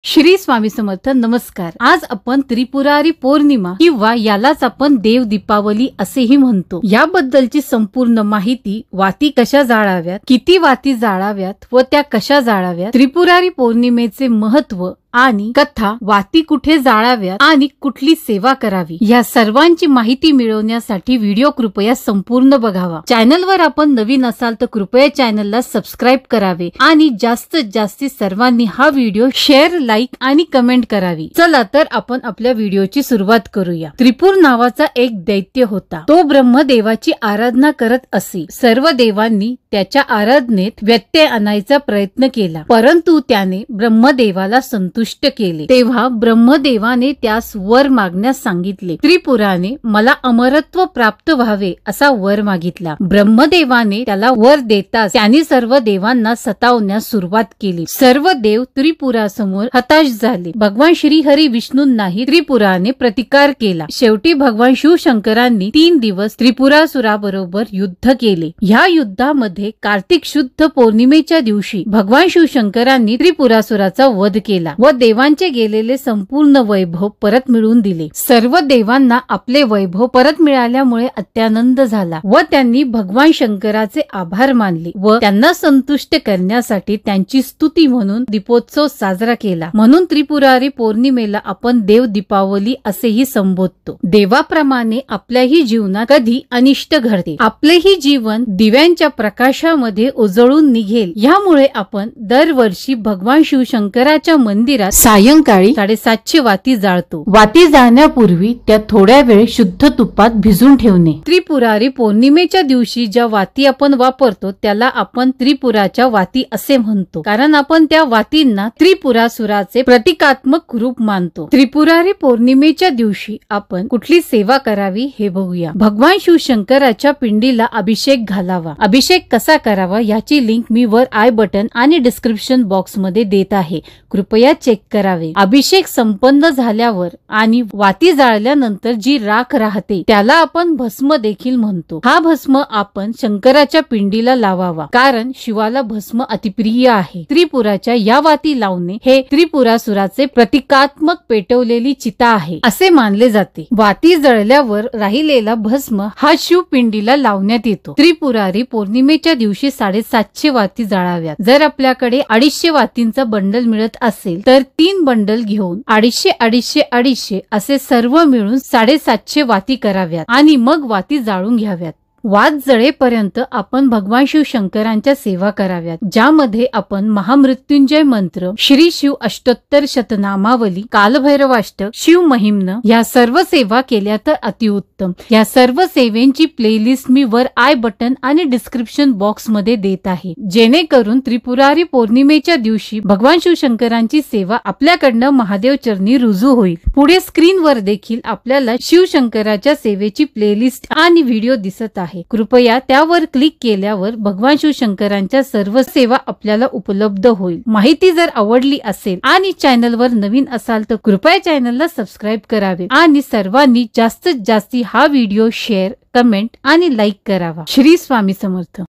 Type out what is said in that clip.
श्री स्वामी समर्थ. नमस्कार. आज आपण त्रिपुरारी पौर्णिमा किंवा यालाच आपण देव दीपावली असेही म्हणतो याबद्दलची संपूर्ण माहिती, वाती कशा जाळाव्यात, किती वाती जाळाव्यात व त्या कशा जाळाव्यात, त्रिपुरारी पौर्णिमेचे महत्व आणि कथा, वाती कुठे जाळाव्यात आणि कुठली सेवा करावी, या सर्वांची माहिती मिळवण्यासाठी व्हिडिओ कृपया संपूर्ण बघावा. चॅनलवर आपण नवीन असाल तर कृपया चॅनलला सबस्क्राईब करावे आणि जास्तीत जास्त सर्वांनी हा व्हिडिओ शेअर, लाईक आणि कमेंट करावी. चला तर आपण आपल्या व्हिडिओची सुरुवात करूया. त्रिपुर नावाचा एक दैत्य होता. तो ब्रह्मदेवाची आराधना करत असे. सर्व देवांनी त्याच्या आराधनेत व्यत्यय आणायचा प्रयत्न केला, परंतु त्याने ब्रह्मदेवाला संतुष्ट केले. तेव्हा ब्रह्मदेवाने त्यास वर मागण्यास सांगितले. त्रिपुराने मला अमरत्व प्राप्त व्हावे असा वर मागितला. ब्रह्मदेवाने त्याला वर देताच त्याने सर्व देवांना सतावण्यास सुरुवात केली. सर्व देव त्रिपुरासमोर हताश झाले. भगवान श्री हरी विष्णूंनाही त्रिपुराने प्रतिकार केला. शेवटी भगवान शिवशंकरांनी 3 दिवस त्रिपुरासुराबरोबर युद्ध केले. ह्या युद्धामध्ये कार्तिक शुद्ध पौर्णिमेच्या दिवशी भगवान शिवशंकरांनी त्रिपुरासुराचा वध केला व देवांचे गेलेले संपूर्ण वैभव परत मिळवून दिले. सर्व देवांना आपले वैभव परत मिळाल्यामुळे अत्यानंद झाला व त्यांनी भगवान शंकराचे आभार मानले व त्यांना संतुष्ट करण्यासाठी त्यांची स्तुती म्हणून दीपोत्सव साजरा केला. म्हणून त्रिपुरारी पौर्णिमेला आपण देव दीपावली असेही संबोधतो. देवाप्रमाणे आपल्याही जीवनात कधी अनिष्ट घडते. आपलेही जीवन दिव्यांच्या प्रकाशामध्ये उजळून निघेल, यामुळे आपण दरवर्षी भगवान शिवशंकराच्या मंदिरात सायंकाळी 7:30 वाती जाळतो. वाती जाळण्यापूर्वी त्या थोड्या वेळ शुद्ध तुपात भिजून ठेवणे. त्रिपुरारी पौर्णिमेच्या दिवशी ज्या वाती आपण वापरतो त्याला आपण त्रिपुराच्या वाती असे म्हणतो, कारण आपण त्या वातींना त्रिपुरासुराचे प्रतिकात्मक रूप मानतो. त्रिपुरारी पौर्णिमेच्या दिवशी आपण कुठली सेवा करावी हे बघूया. भगवान शिवशंकराच्या पिंडीला अभिषेक घालावा. अभिषेक कसा करावा याची लिंक मी वर आय बटन आणि डिस्क्रिप्शन बॉक्स मध्ये देत आहे, कृपया चेक करावे. अभिषेक संपन्न झाल्यावर आणि वाती जाळल्यानंतर जी राख राहते त्याला आपण भस्म देखील म्हणतो. हा भस्म आपण शंकराच्या पिंडीला लावावा, कारण शिवाला भस्म अतिप्रिय आहे. त्रिपुराच्या या वाती लावणे हे त्रिपुरासुराचे प्रतिकात्मक पेटवलेली चिता आहे असे मानले जाते. वाती जळल्यावर राहिलेला भस्म हा शिवपिंडीला लावण्यात येतो. त्रिपुरारी पौर्णिमेच्या दिवशी 7:30 वाती जाळाव्यात. जर आपल्याकडे 250 वातींचा बंडल मिळत असेल तर 3 बंडल घेऊन 250 असे सर्व मिळून 750 वाती कराव्यात आणि मग वाती जाळून घ्याव्यात. वात जळेपर्यंत आपण भगवान शिवशंकरांच्या सेवा कराव्यात, ज्यामध्ये आपण महामृत्युंजय मंत्र, श्री शिव अष्टोत्तर शतनामावली, कालभैरवाष्टक, शिव महिम्न या सर्व सेवा केल्या तर अतिउत्तम. या सर्व सेवेंची प्लेलिस्ट मी वर आय बटन आणि डिस्क्रिप्शन बॉक्स मध्ये देत आहे, जेणेकरून त्रिपुरारी पौर्णिमेच्या दिवशी भगवान शिवशंकरांची सेवा आपल्याकडनं महादेव चरणी रुजू होईल. पुढे स्क्रीनवर देखील आपल्याला शिवशंकराच्या सेवेची प्लेलिस्ट आणि व्हिडिओ दिसत आहे. कृपया त्यावर क्लिक केल्यावर भगवान शिवशंकरांच्या सर्व सेवा आपल्याला उपलब्ध होईल. माहिती जर आवडली असेल आणि चॅनलवर नवीन असाल तर कृपया चॅनलला सबस्क्राईब करावे आणि सर्वांनी जास्तीत जास्त हा व्हिडिओ शेअर, कमेंट आणि लाईक करावा. श्री स्वामी समर्थ.